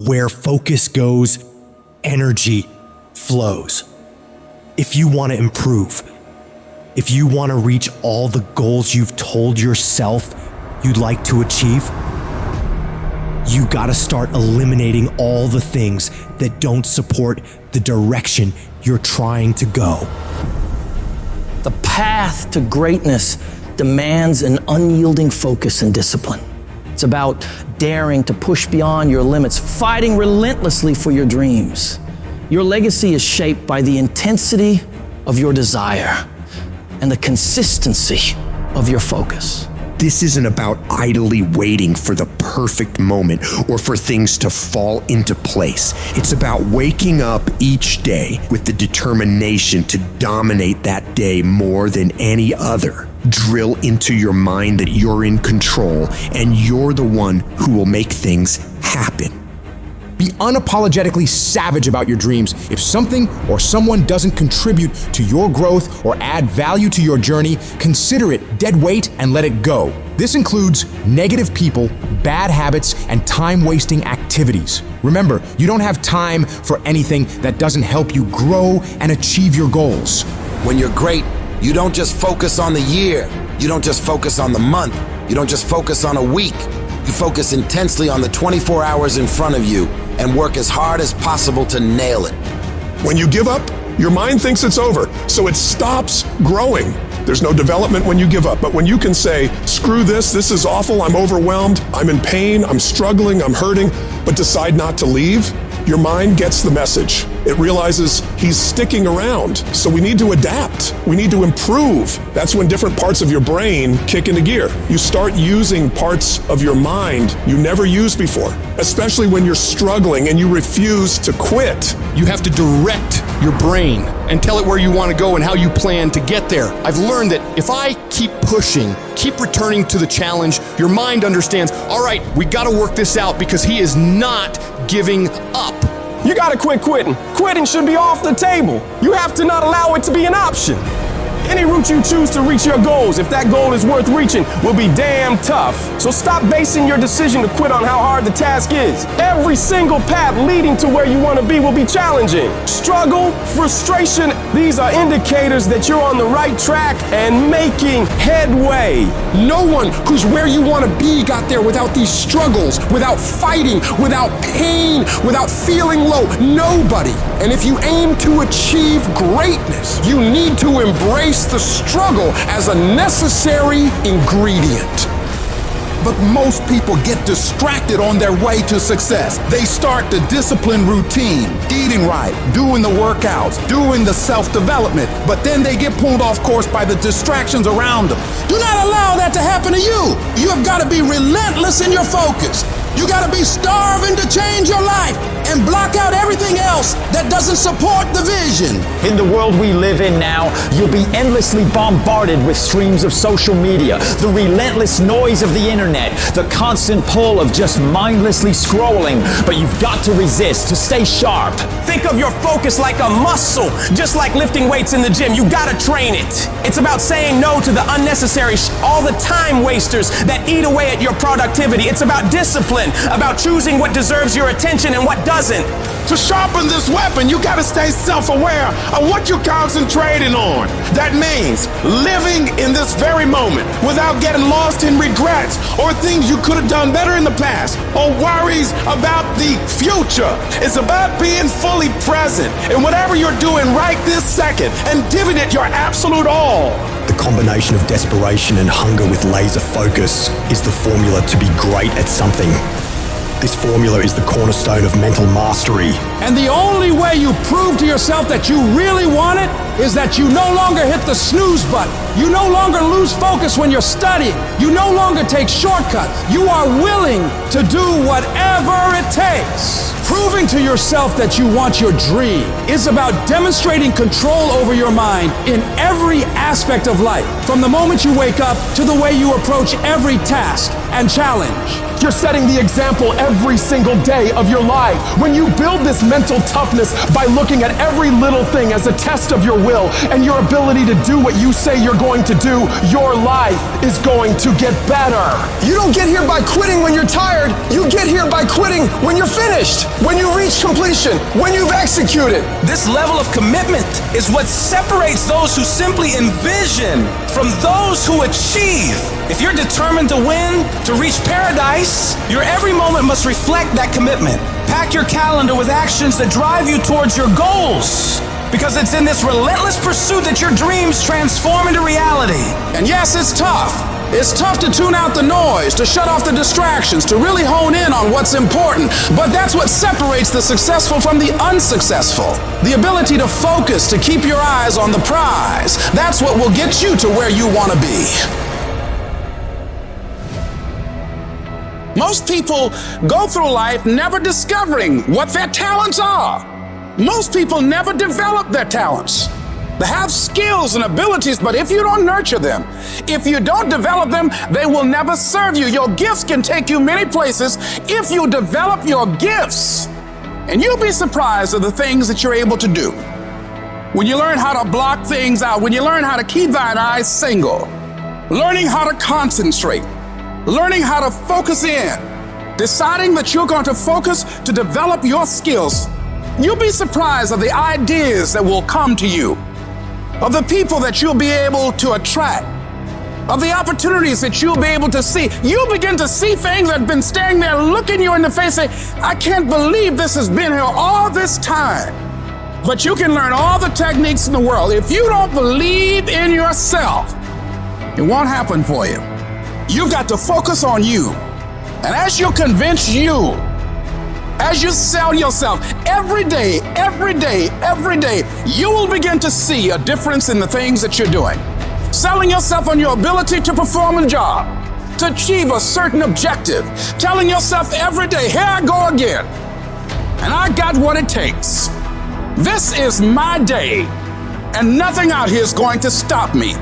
Where focus goes, energy flows. If you want to improve, if you want to reach all the goals you've told yourself you'd like to achieve, you gotta start eliminating all the things that don't support the direction you're trying to go. The path to greatness demands an unyielding focus and discipline. It's about daring to push beyond your limits, fighting relentlessly for your dreams. Your legacy is shaped by the intensity of your desire and the consistency of your focus. This isn't about idly waiting for the perfect moment or for things to fall into place. It's about waking up each day with the determination to dominate that day more than any other. Drill into your mind that you're in control and you're the one who will make things happen. Be unapologetically savage about your dreams. If something or someone doesn't contribute to your growth or add value to your journey, consider it dead weight and let it go. This includes negative people, bad habits, and time-wasting activities. Remember, you don't have time for anything that doesn't help you grow and achieve your goals. When you're great, you don't just focus on the year. You don't just focus on the month. You don't just focus on a week. You focus intensely on the 24 hours in front of you and work as hard as possible to nail it. When you give up, your mind thinks it's over, so it stops growing. There's no development when you give up, but when you can say, screw this is awful, I'm overwhelmed, I'm in pain, I'm struggling, I'm hurting, but decide not to leave, your mind gets the message. It realizes he's sticking around, so we need to adapt. We need to improve. That's when different parts of your brain kick into gear. You start using parts of your mind you never used before, especially when you're struggling and you refuse to quit. You have to direct your brain and tell it where you want to go and how you plan to get there. I've learned that if I keep pushing, keep returning to the challenge, your mind understands, all right, we got to work this out because he is not giving up. You gotta quit quitting. Quitting should be off the table. You have to not allow it to be an option. Any route you choose to reach your goals, if that goal is worth reaching, will be damn tough. So stop basing your decision to quit on how hard the task is. Every single path leading to where you want to be will be challenging. Struggle, frustration, these are indicators that you're on the right track and making headway. No one who's where you want to be got there without these struggles, without fighting, without pain, without feeling low. Nobody. And if you aim to achieve greatness, you need to embrace the struggle as a necessary ingredient. But most people get distracted on their way to success. They start the disciplined routine, eating right, doing the workouts, doing the self-development, but then they get pulled off course by the distractions around them. Do not allow that to happen to you. You have got to be relentless in your focus. You got to be starving to change your life and block out everything else that doesn't support the vision. In the world we live in now, you'll be endlessly bombarded with streams of social media, the relentless noise of the internet, the constant pull of just mindlessly scrolling. But you've got to resist to stay sharp. Think of your focus like a muscle, just like lifting weights in the gym. You gotta train it. It's about saying no to the unnecessary all the time wasters that eat away at your productivity. It's about discipline, about choosing what deserves your attention and what doesn't. To sharpen this weapon, you gotta stay self-aware of what you're concentrating on. That means living in this very moment without getting lost in regrets or things you could have done better in the past or worries about the future. It's about being fully present in whatever you're doing right this second and giving it your absolute all. The combination of desperation and hunger with laser focus is the formula to be great at something. This formula is the cornerstone of mental mastery. And the only way you prove to yourself that you really want it is that you no longer hit the snooze button. You no longer lose focus when you're studying. You no longer take shortcuts. You are willing to do whatever it takes. Proving to yourself that you want your dream is about demonstrating control over your mind in every aspect of life, from the moment you wake up to the way you approach every task and challenge. You're setting the example every single day of your life. When you build this mental toughness by looking at every little thing as a test of your will and your ability to do what you say you're going to do, your life is going to get better. You don't get here by quitting when you're tired. You get here by quitting when you're finished, when you reach completion, when you've executed. This level of commitment is what separates those who simply envision from those who achieve. If you're determined to win, to reach paradise, your every moment must reflect that commitment. Pack your calendar with actions that drive you towards your goals, because it's in this relentless pursuit that your dreams transform into reality. And yes, it's tough. It's tough to tune out the noise, to shut off the distractions, to really hone in on what's important. But that's what separates the successful from the unsuccessful. The ability to focus, to keep your eyes on the prize. That's what will get you to where you want to be. Most people go through life never discovering what their talents are. Most people never develop their talents. They have skills and abilities, but if you don't nurture them, if you don't develop them, they will never serve you. Your gifts can take you many places if you develop your gifts. And you'll be surprised at the things that you're able to do. When you learn how to block things out, when you learn how to keep thine eyes single, learning how to concentrate, learning how to focus in, deciding that you're going to focus to develop your skills, you'll be surprised at the ideas that will come to you, of the people that you'll be able to attract, of the opportunities that you'll be able to see. You'll begin to see things that have been standing there looking you in the face saying, I can't believe this has been here all this time. But you can learn all the techniques in the world. If you don't believe in yourself, it won't happen for you. You've got to focus on you. And as you convince you, as you sell yourself every day, you will begin to see a difference in the things that you're doing. Selling yourself on your ability to perform a job, to achieve a certain objective. Telling yourself every day, here I go again. And I got what it takes. This is my day, and nothing out here is going to stop me.